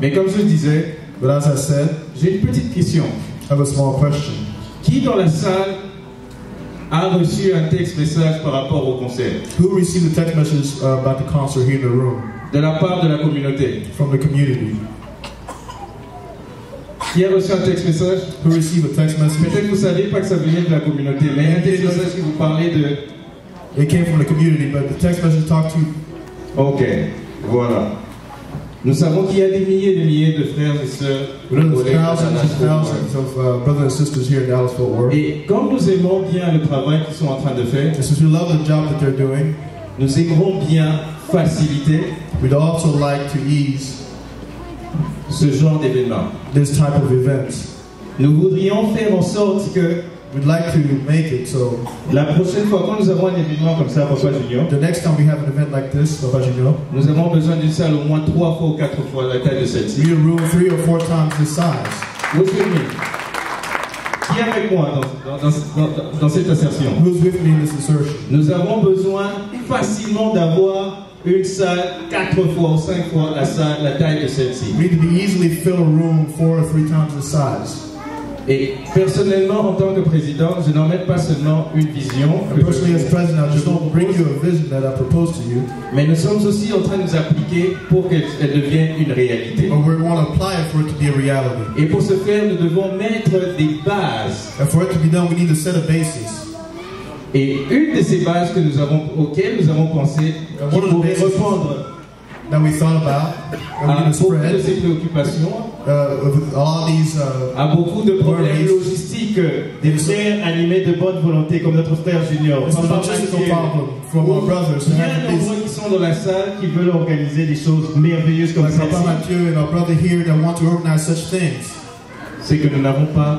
Mais comme je le disais, but as I said, j'ai une petite question. I have a small question. Qui dans la salle a reçu un texte message par rapport au concert? Who received a text message about the concert here in the room? De la part de la communauté. From the community. Qui a reçu un texte message? Who received a text message? Peut-être que vous ne savez pas que ça venait de la communauté, mais un texte message qui vous parlait de... It came from the community, but the text message talked to... Ok, voilà. Nous savons qu'il y a des milliers de frères et sœurs. Thousands of brothers and sisters here in Dallas-Fort Worth. Et comme nous aimons bien le travail qu'ils sont en train de faire, since we love the job that they're doing, nous aimerons bien faciliter we'd also like to ease ce genre d'événement. This type of events. Nous voudrions faire en sorte que we'd like to make it so la prochaine fois quand nous avons un événement comme ça, Papa Junior, the next time we have an event like this, Papa Junior, nous avons besoin d'une salle au moins 3 fois ou 4 fois la taille de celle-ci. We need a room 3 or 4 times this size. Who's with me? Qui est avec moi dans cette assertion? Who's with me in this assertion? Nous avons besoin facilement d'avoir une salle 4 fois ou 5 fois la taille de celle-ci. We need to easily fill a room 4 or 3 times the size. Et personnellement, en tant que président, je n'emmène pas seulement une vision. Personally, as president, I just don't bring you a vision that I propose to you. Mais nous sommes aussi en train de nous appliquer pour qu'elle devienne une réalité. But we want to apply it for it to be a reality. Et pour ce faire, nous devons mettre des bases. And for it to be done, we need to set a basis. Et une de ces bases auxquelles nous avons pensé, qui pourrait répondre that we thought about, à beaucoup de ces préoccupations, à beaucoup de problèmes logistiques des frères animés de bonne volonté comme notre frère Junior. Bien nombreux qui sont dans la salle qui veulent organiser des choses merveilleuses comme ça. C'est que nous n'avons pas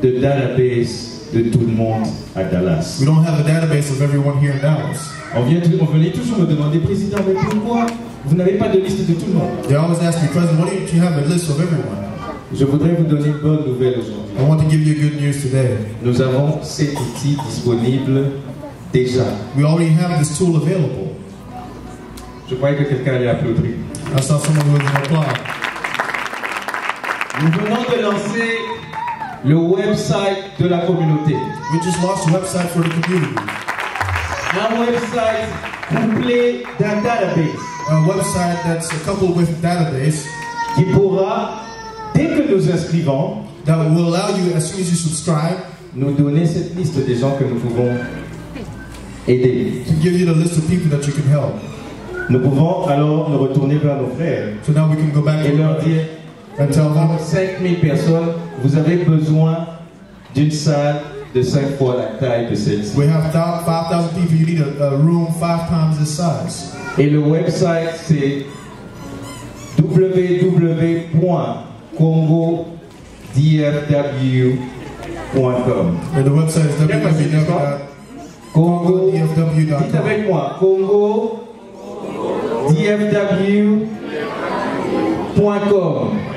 de database de tout le monde à Dallas. We don't have a database of everyone here in Dallas. On venait toujours me demander, président, mais pourquoi vous n'avez pas de liste de tout le monde? They always ask me, President, why don't you have a list of everyone? Je voudrais vous donner une bonne nouvelle aujourd'hui. I want to give you good news today. Nous avons cet outil disponible déjà. We already have this tool available. Je croyais que quelqu'un allait applaudir. I saw someone who was going to applaud. Nous venons de lancer le website de la communauté. We just launched a website for the community. Un website couplé d'un database. A website that's coupled with a database. Qui pourra, dès que nous inscrivons, that will allow you, as soon as you subscribe, nous donner cette liste des gens que nous pouvons aider. To give you the list of people that you can help. Nous pouvons alors nous retourner vers nos frères. So now we can go back et leur dire, and tell them, 5000 personnes, vous avez besoin d'une salle de 5 fois la taille de celle-ci. We have 5,000 people. You need a room 5 times this size. Et le website c'est www.congodfw.com. And the website is www.congodfw.com. Dites avec moi, congodfw.com.